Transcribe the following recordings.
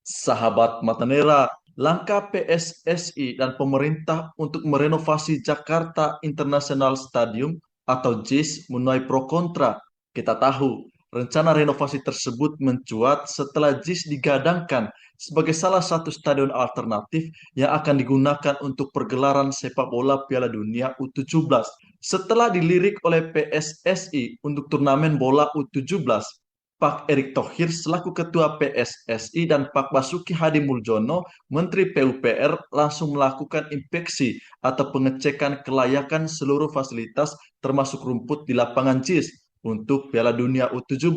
Sahabat Matanera, langkah PSSI dan pemerintah untuk merenovasi Jakarta International Stadium atau JIS menuai pro kontra. Kita tahu, rencana renovasi tersebut mencuat setelah JIS digadangkan sebagai salah satu stadion alternatif yang akan digunakan untuk pergelaran sepak bola Piala Dunia U17. Setelah dilirik oleh PSSI untuk turnamen bola U17, Pak Erick Thohir selaku Ketua PSSI dan Pak Basuki Hadi Muljono, Menteri PUPR, langsung melakukan inspeksi atau pengecekan kelayakan seluruh fasilitas termasuk rumput di lapangan JIS untuk Piala Dunia U17.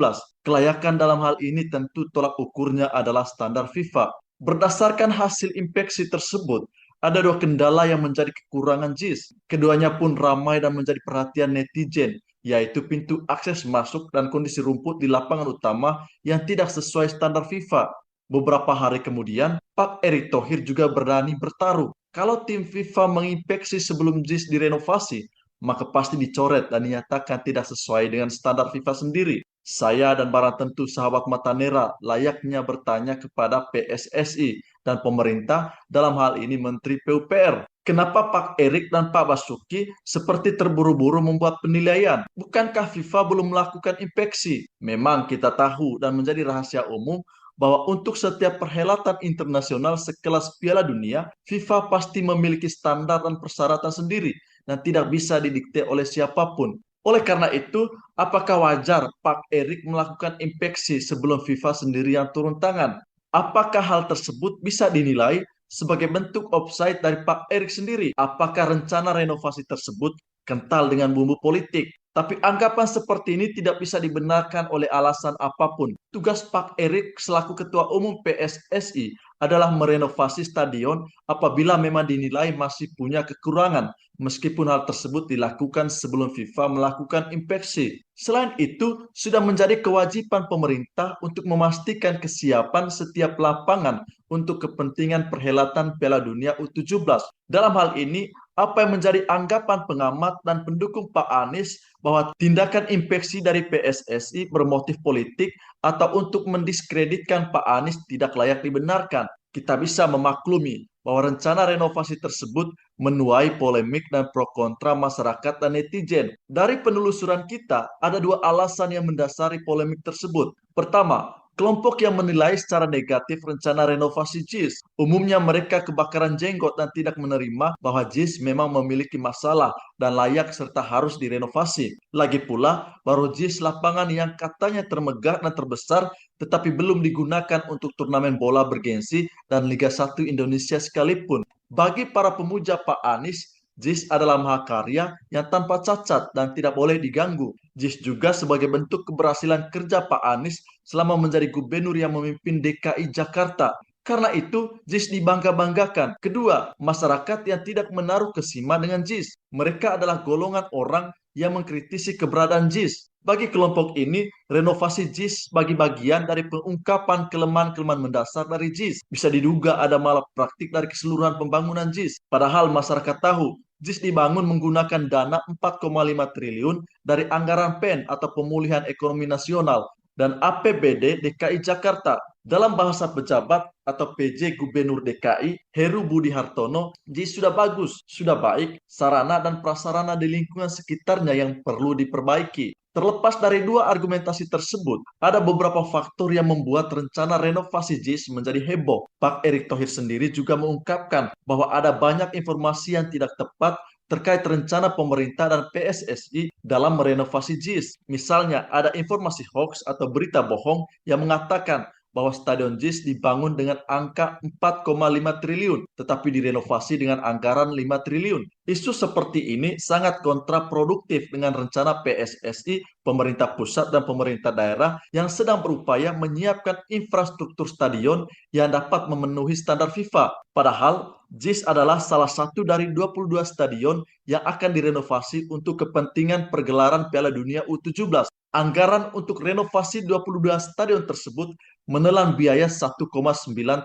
Kelayakan dalam hal ini tentu tolak ukurnya adalah standar FIFA. Berdasarkan hasil inspeksi tersebut, ada dua kendala yang menjadi kekurangan JIS. Keduanya pun ramai dan menjadi perhatian netizen, yaitu pintu akses masuk dan kondisi rumput di lapangan utama yang tidak sesuai standar FIFA. Beberapa hari kemudian, Pak Erick Thohir juga berani bertaruh. Kalau tim FIFA menginspeksi sebelum JIS direnovasi, maka pasti dicoret dan dinyatakan tidak sesuai dengan standar FIFA sendiri. Saya dan barang tentu sahabat Matanera layaknya bertanya kepada PSSI dan pemerintah, dalam hal ini Menteri PUPR. Kenapa Pak Erik dan Pak Basuki seperti terburu-buru membuat penilaian? Bukankah FIFA belum melakukan inspeksi? Memang kita tahu dan menjadi rahasia umum bahwa untuk setiap perhelatan internasional sekelas Piala Dunia, FIFA pasti memiliki standar dan persyaratan sendiri dan tidak bisa didikte oleh siapapun. Oleh karena itu, apakah wajar Pak Erik melakukan inspeksi sebelum FIFA sendiri yang turun tangan? Apakah hal tersebut bisa dinilai sebagai bentuk offside dari Pak Erik sendiri? Apakah rencana renovasi tersebut kental dengan bumbu politik? Tapi anggapan seperti ini tidak bisa dibenarkan oleh alasan apapun. Tugas Pak Erik selaku Ketua Umum PSSI adalah merenovasi stadion apabila memang dinilai masih punya kekurangan, meskipun hal tersebut dilakukan sebelum FIFA melakukan inspeksi. Selain itu, sudah menjadi kewajiban pemerintah untuk memastikan kesiapan setiap lapangan untuk kepentingan perhelatan Piala Dunia U17. Dalam hal ini, apa yang menjadi anggapan pengamat dan pendukung Pak Anies bahwa tindakan inspeksi dari PSSI bermotif politik atau untuk mendiskreditkan Pak Anies tidak layak dibenarkan. Kita bisa memaklumi bahwa rencana renovasi tersebut menuai polemik dan pro kontra masyarakat dan netizen. Dari penelusuran kita, ada dua alasan yang mendasari polemik tersebut. Pertama, kelompok yang menilai secara negatif rencana renovasi JIS. Umumnya mereka kebakaran jenggot dan tidak menerima bahwa JIS memang memiliki masalah dan layak serta harus direnovasi. Lagi pula, baru JIS lapangan yang katanya termegah dan terbesar tetapi belum digunakan untuk turnamen bola bergensi dan Liga 1 Indonesia sekalipun. Bagi para pemuja Pak Anies, JIS adalah mahakarya yang tanpa cacat dan tidak boleh diganggu. JIS juga sebagai bentuk keberhasilan kerja Pak Anies selama menjadi gubernur yang memimpin DKI Jakarta. Karena itu, JIS dibangga-banggakan. Kedua, masyarakat yang tidak menaruh kesimpulan dengan JIS. Mereka adalah golongan orang yang mengkritisi keberadaan JIS. Bagi kelompok ini, renovasi JIS bagi bagian dari pengungkapan kelemahan-kelemahan mendasar dari JIS. Bisa diduga ada malah praktik dari keseluruhan pembangunan JIS. Padahal masyarakat tahu, JIS dibangun menggunakan dana 4,5 triliun dari anggaran PEN atau Pemulihan Ekonomi Nasional dan APBD DKI Jakarta. Dalam bahasa pejabat atau PJ Gubernur DKI, Heru Budi Hartono, JIS sudah bagus, sudah baik, sarana dan prasarana di lingkungan sekitarnya yang perlu diperbaiki. Terlepas dari dua argumentasi tersebut, ada beberapa faktor yang membuat rencana renovasi JIS menjadi heboh. Pak Erick Thohir sendiri juga mengungkapkan bahwa ada banyak informasi yang tidak tepat terkait rencana pemerintah dan PSSI dalam merenovasi JIS. Misalnya, ada informasi hoax atau berita bohong yang mengatakan bahwa Stadion JIS dibangun dengan angka 4,5 triliun, tetapi direnovasi dengan anggaran 5 triliun. Isu seperti ini sangat kontraproduktif dengan rencana PSSI, pemerintah pusat dan pemerintah daerah yang sedang berupaya menyiapkan infrastruktur stadion yang dapat memenuhi standar FIFA. Padahal, JIS adalah salah satu dari 22 stadion yang akan direnovasi untuk kepentingan pergelaran Piala Dunia U17. Anggaran untuk renovasi 22 stadion tersebut menelan biaya 1,9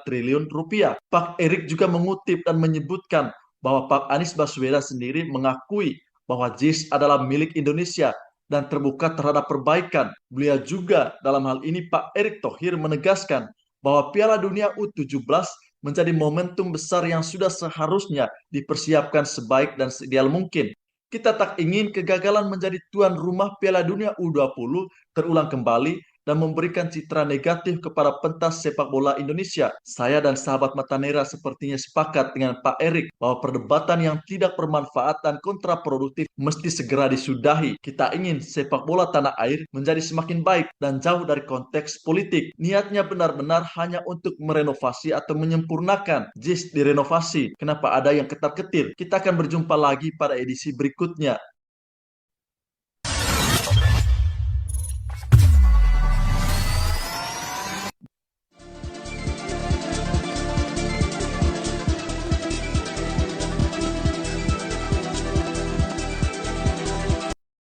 triliun rupiah. Pak Erik juga mengutip dan menyebutkan bahwa Pak Anies Baswedan sendiri mengakui bahwa JIS adalah milik Indonesia dan terbuka terhadap perbaikan. Beliau juga dalam hal ini Pak Erick Thohir menegaskan bahwa Piala Dunia U17 menjadi momentum besar yang sudah seharusnya dipersiapkan sebaik dan seideal mungkin. Kita tak ingin kegagalan menjadi tuan rumah Piala Dunia U20 terulang kembali dan memberikan citra negatif kepada pentas sepak bola Indonesia. Saya dan sahabat Matanera sepertinya sepakat dengan Pak Erik bahwa perdebatan yang tidak bermanfaat dan kontraproduktif mesti segera disudahi. Kita ingin sepak bola tanah air menjadi semakin baik dan jauh dari konteks politik. Niatnya benar-benar hanya untuk merenovasi atau menyempurnakan. JIS direnovasi. Kenapa ada yang ketar-ketir? Kita akan berjumpa lagi pada edisi berikutnya.